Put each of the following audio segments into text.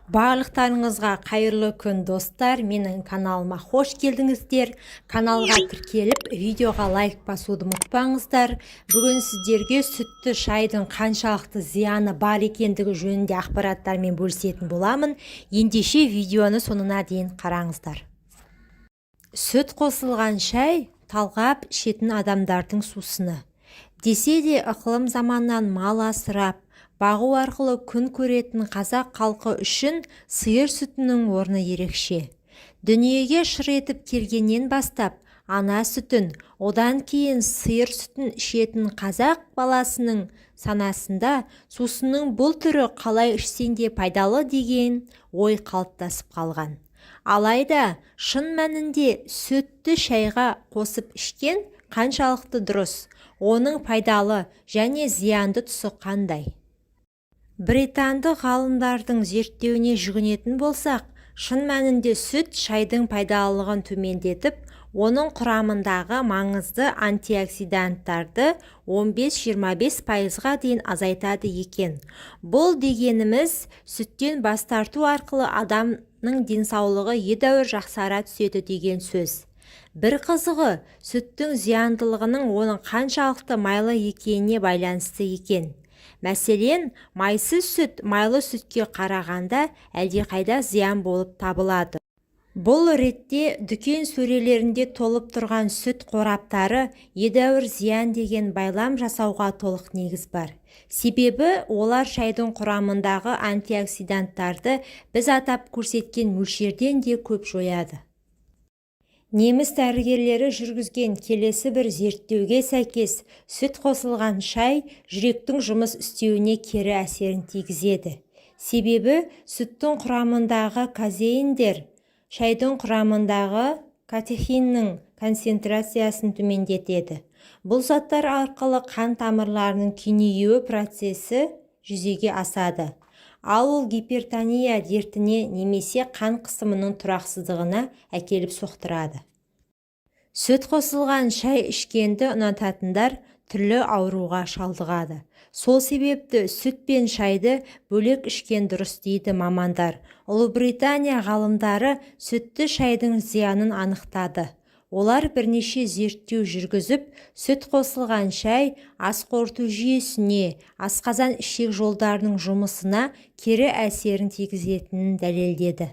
Барлықтарыңызға қайырлы күн достар, менің каналыма қош келдіңіздер. Каналға тіркеліп, видеоға лайк басуды ұмытпаңыздар. Бүгін сіздерге сүтті шайдың қаншалықты зияны бар екендігі жөнінде ақпараттармен бөлісетін боламын. Ендеше видеоны соңына дейін қараңыздар. Сүт қосылған шай талғап ішетін адамдардың сусыны. Десе де ықылым заманнан мал асырап, бағу арқылы күн көретін қазақ халқы үшін сиыр сүтінің орны ерекше. Дүниеге шыр етіп келгеннен бастап ана сүтін, одан кейін сиыр сүтін ішетін қазақ баласының санасында сусынның бұл түрі қалай ішсең де пайдалы деген ой қалыптасып қалған. Алайда шын мәнінде сүтті шайға қосып ішкен қаншалықты дұрыс, оның пайдалы және зиянды тұсы қандай? Британдық ғалымдардың зерттеуіне жүгінетін болсақ, шын мәнінде сүт шайдың пайдалылығын төмендетіп, оның құрамындағы маңызды антиоксиданттарды 15-25%-ға дейін азайтады екен. Бұл дегеніміз сүттен бас тарту арқылы адамның денсаулығы едәуір жақсара түседі деген сөз. Бір қызығы, сүттің зияндылығының оның қаншалықты майлы екеніне байланысты екен. Мәселен, майсыз сүт майлы сүтке қарағанда әлдеқайда зиян болып табылады. Бұл ретте дүкен сөрелерінде толып тұрған сүт қораптары едәуір зиян деген байлам жасауға толық негіз бар. Себебі олар шайдың құрамындағы антиоксиданттарды біз атап көрсеткен мөлшерден де көп жояды. Неміс дәрігерлері жүргізген келесі бір зерттеуге сәйкес, сүт қосылған шай жүректің жұмыс істеуіне кері әсерін тигізеді. Себебі сүттің құрамындағы казеиндер шайдың құрамындағы катехиннің концентрациясын төмендетеді. Бұл заттар арқылы қан тамырларының кеңеюі процесі жүзеге асады. Ал ол гипертония дертіне немесе қан қысымының тұрақсыздығына әкеліп соқтырады. Сүт қосылған шай ішкенді ұнататындар түрлі ауруға шалдығады. Сол себепті сүт пен шайды бөлек ішкен дұрыс дейді мамандар. Ұлыбритания ғалымдары сүтті шайдың зиянын анықтады. Олар бірнеше зерттеу жүргізіп, сүт қосылған шай ас қорыту жүйесіне, асқазан ішек жолдарының жұмысына кері әсерін тигізетінін дәлелдеді.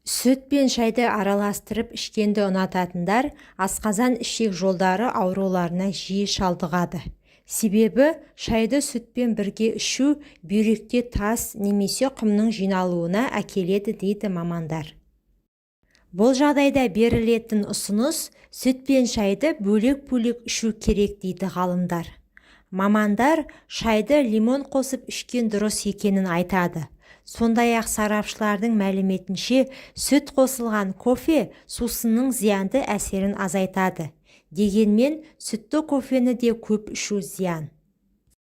Сүт пен шайды араластырып ішкенді ұнататындар асқазан ішек жолдары ауруларына жиі шалдығады. Себебі шайды сүтпен бірге ішу бүйректе тас немесе құмның жиналуына әкеледі дейді мамандар. Бұл жағдайда берілетін ұсыныс сүт пен шайды бөлек-бөлек ішу керек дейді ғалымдар. Мамандар шайды лимон қосып ішкен дұрыс екенін айтады. Сондай-ақ сарапшылардың мәліметінше сүт қосылған кофе сусынның зиянды әсерін азайтады. Дегенмен сүтті кофені де көп ішу зиян.